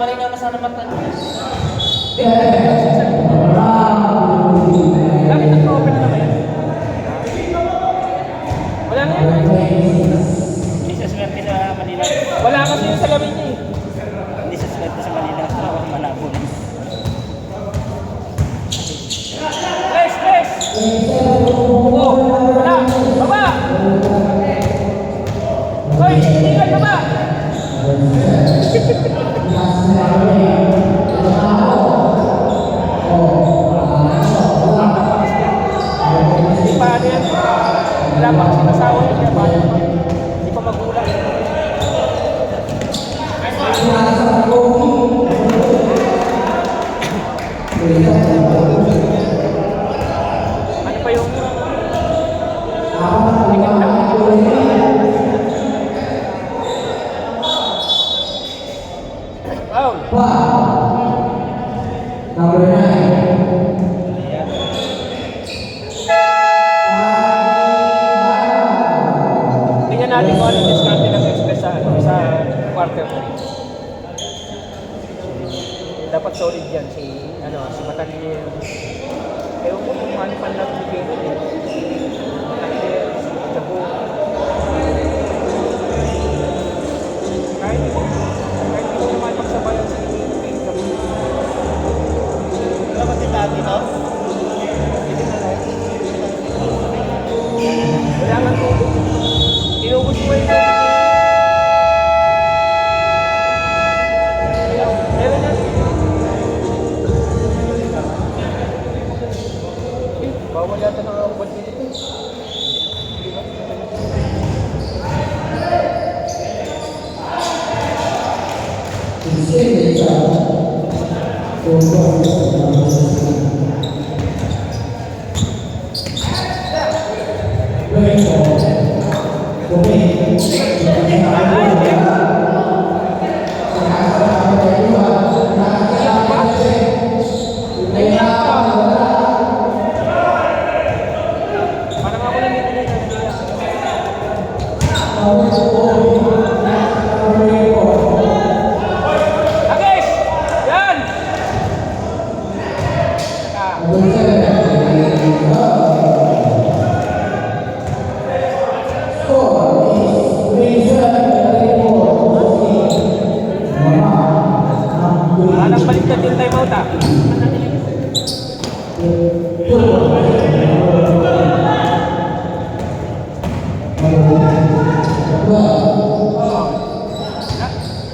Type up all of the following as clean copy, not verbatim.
malinaw na sana mata. Bakit nag-open na naman yan? Wala na yan. Hindi siya swerte sa Manila. Wala kasi yung salamin niya eh. Hindi siya swerte sa Manila. Malabo na. Press, press! Oh, wala! Baba! Hoy, hindi ka baba! Hindi pa ano yan. Wala pa kasi nasawa niya kaya paano. Hindi pa magulang. Ano pa yung tingin lang? Number 9. Tingnan natin kung ano yung discount ng express sa quarter 3. Dapat solid yan si Matanil. Ewan ko kung ano pa nagbibigay nun eh. Matanil, Jabu. Kahit hindi ko naman pagsabayan sa Jabu. Wala ba din lagi to? Wala nga tulog. Inubos mo yung tulog. Meron yan. Bawal yata ng ako ba't dito? Parang ako lang dito na Agis! Yan! Anong balik na din time out ah? Ate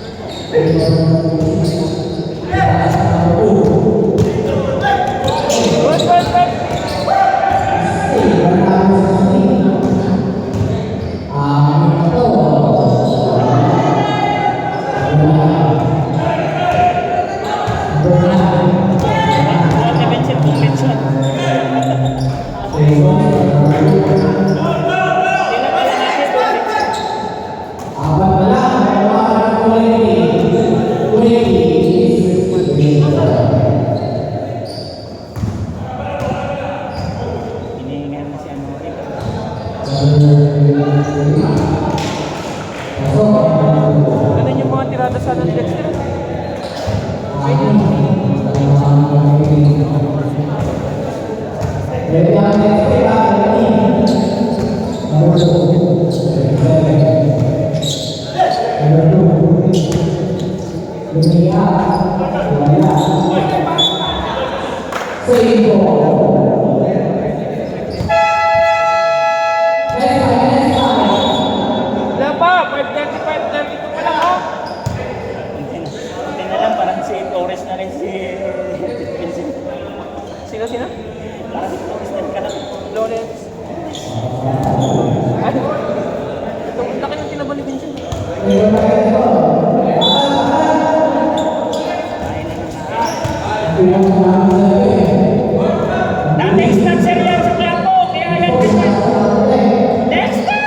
Vincent kung mention. Hinihingan na si ano. Ganun yung mga tirada sana ni Dexter. Wala pa, 5:30, 5:32 pa lang oh. Hindi na lang, parang si Torres na rin si Vincent. Sino? Parang si Torres na rin ka na. Lawrence. Ay, ito, laki ng tinaba ni Vincent. Dating snatcher yan sa Quiapo, kaya yan kasi. Dexter!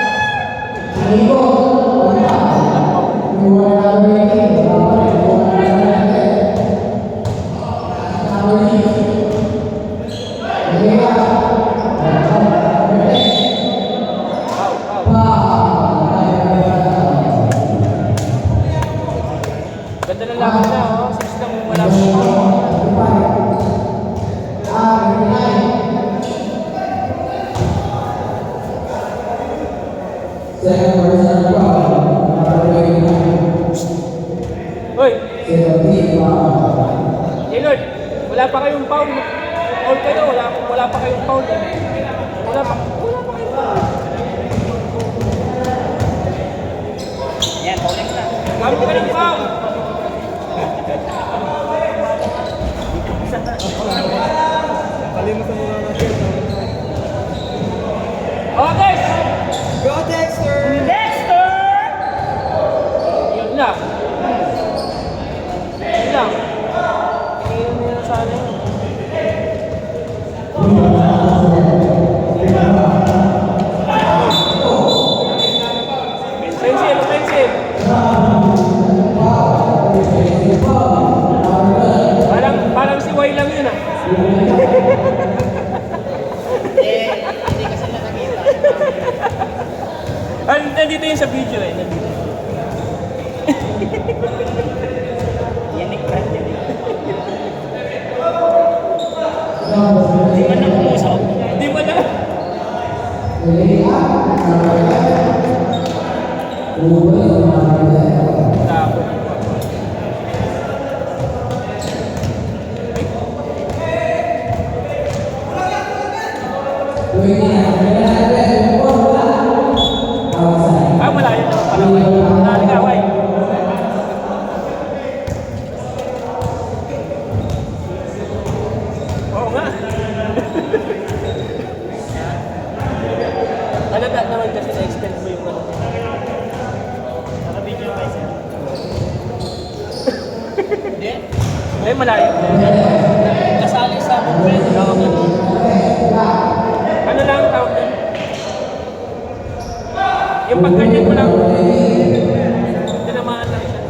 Ganda ng laban na, oh. 6 lang wala pa foul. Second personal foul, number 29. Hoy, 17 foul. Taylor, wala pa kayong foul. Foul kayo, wala pa kayong foul. Wala pa kayong foul. Yan, ulit na. Gamit ka ng foul. Okay. Go Dexter! Dexter! Yun lang. Yun lang. Tingin mo na sana yun. Offensive, offensive. Parang si Y lang yun ah. Hindi kasi na nakita. Nandito yun sa video eh. Nandito. Yanik ka, yanik. Hindi man na pumusok. Hindi mo na. Tapos. Malayo naman pala. Naligaway. Oo nga. Halata naman kasi na-extend mo yung ano. Naka-video kayo, sir. Hindi. Eh, malayo. Kasali sa movement. Ano lang ang tawag doon? Yung pagganyan mo lang. Tinamaan lang siya.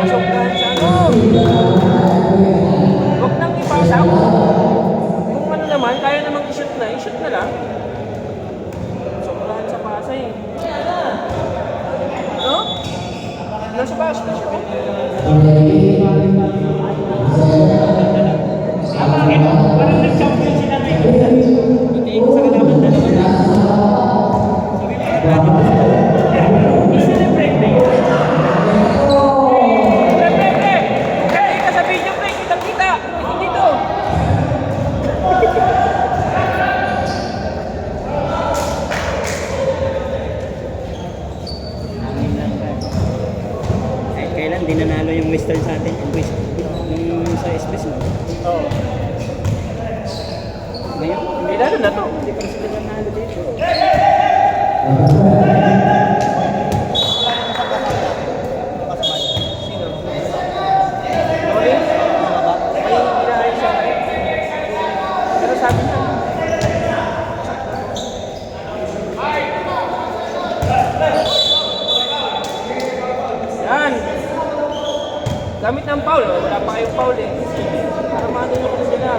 Sobrahan sa ano. Huwag nang ipasa mo. Kung ano naman, kaya namang i-shoot na lang. Sobrahan sa pasa eh. No? Nasa basket siya eh. Bakit? Parang nag-champion sila ngayon. Hindi ko sa kalaban dalawa na. Sabi mo, i-celebrate na yun. Pre! Kaya ka sa video pre, kitang-kita. Dito. Eh, kailan din nanalo yung Western sa atin? Yung sa SBS, no? Oo. Ngayon, May lalo na to. hindi pa sila nanalo dito. Sino? Sorry? May inaayos siya. Pero sabi niya, yan. Gamit ng foul, oh. Wala pa kayong foul eh. Para maano ko sila.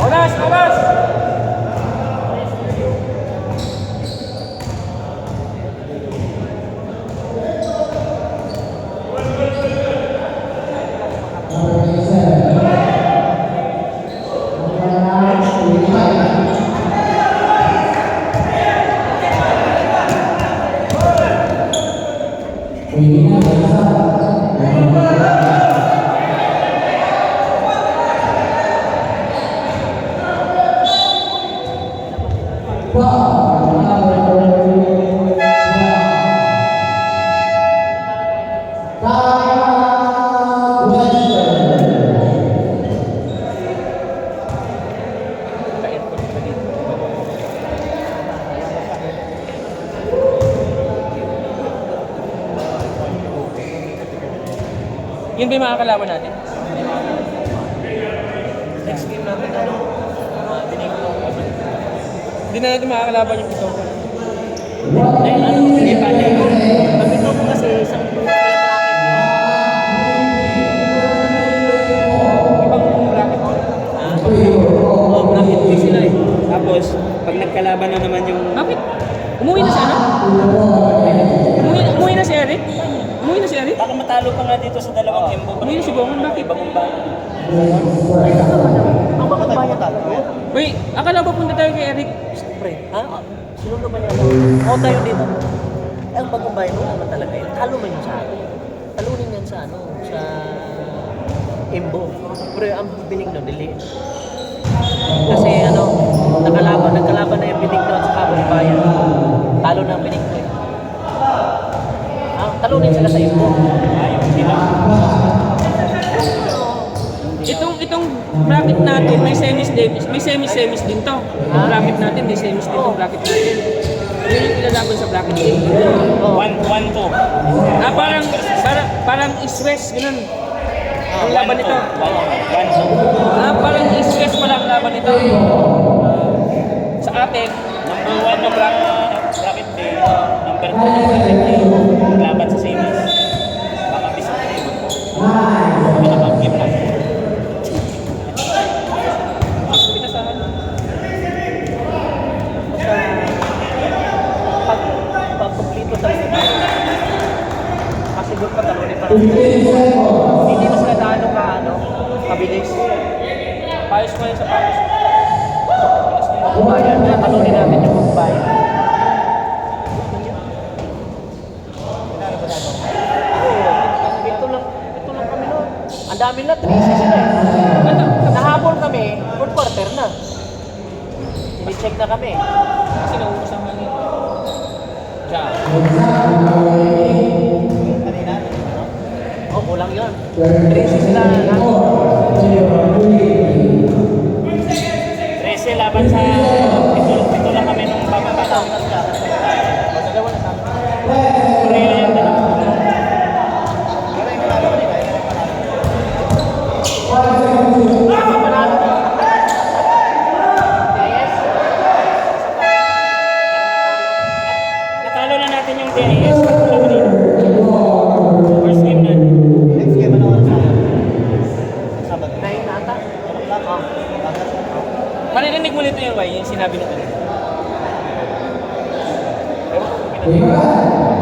Oras! Oras! Yun ba yung mga kalaban natin? Next game natin, ano, binigyan ko ako. Hindi na natin makakalaban yung pito. Eh, ano, hindi pa rin. Pagpito ko kasi isang Ibang bracket mo. oh, bracket din sila eh. Tapos, pag nagkalaban na naman yung... Bakit? Umuwi na si ano? Umuwi na si Eric? Umuwi na si Eric? Baka matalo pa nga dito sa dalawang embo. Umuwi na si Bongon, bakit? Ibang bayan. Ang mga bayan talo. Wait, akala ba punta tayo kay Eric? Siyempre, ha? Sino naman yan? O tayo dito. Eh, ang bagong bayan mo naman talaga yun. Talo man yun sa akin. Talunin yan sa ano, sa embo. Pero ang binig no, dili. Kasi ano, nagkalaban na yung binig no at sa bagong bayan. Talo na ang binig no eh. Ah, talunin sila sa embo. Ayaw, hindi lang. Itong bracket natin, may semis din to. Ang bracket natin, may semis din itong bracket natin. Yun yung ilalaban sa bracket din. 1-2. Parang East-West, ganun. Ang laban nito. 1-2. Parang East-West pala ang laban nito. Sa atin, Number 1 na bracket day. Number 2 na bracket day. Laban sa semis. Baka bisa na yun. Pinakagip lang. pinasahan. Pag kumplito talaga tayo. Masiguro pa talunin pa. Hindi na sila gaano ka ano, kabilis. Payos pa yun sa payos. Bayan na, talunin natin yung bayan. Ito lang kami noon. Ang dami na, 3-6 na eh. Nahabol kami, fourth quarter na. Sini-check na kami. Kasi nauubos ang hangin. Diyan. Oh, kulang yun. 3-6 na. 13 laban sa ito lang kami nung bababa lang. Dalawa na sa amin. Korea yan dalawa. Natalo na natin yung DIS. First game na. Next game, ano oras? Sabado. 9 na ata. Maririnig mo nito yung sinabi nito. Iba.